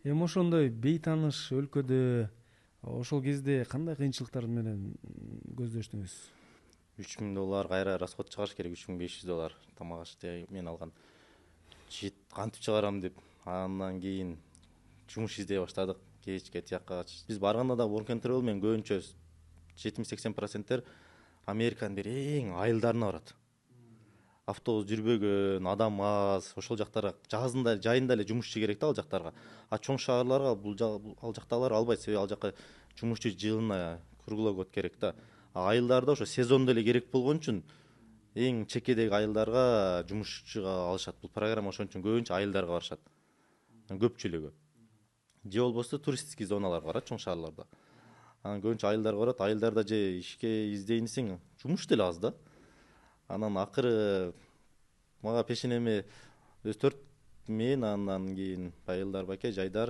Эми ошондой бейтааныш өлкөдө ошол кезде кандай кыйынчылыктар менен көздөштүңүз? $3000 кайра расход чыгарыш керек, $3500 тамак ашты мен алган. Кантип чыгарам деп андан кийин жумуш издей баштадык. Кечке тияка биз барганда да work and travel менен көбүнчө 70-80% Американын бир эң айылдарына барат. Автобус жүрбөгөн, адам аз, ошол жактарга жазында жайында эле жумушчу керек да ал жактарга. А чоң шаарларга ал жактагылар албайт, себеби ал жака жумушчу жылына круглый год керек да. А айылдарда ошо сезондо эле керек болгон үчүн эң чекедеги айылдарга жумушчуга алышат. Бул программа ошон үчүн көбүнчө айылдарга барышат. Көпчүлүгү. Же болбосо туристический зоналарга барат чоң шаарларда. Анан көбүнчө айылдарга барат. Айылдарда же ишке издейин десең, жумуш деле аз да. Анан акыры мага пешенеме өзү 4 мен андан кийин айылдар баке жайдар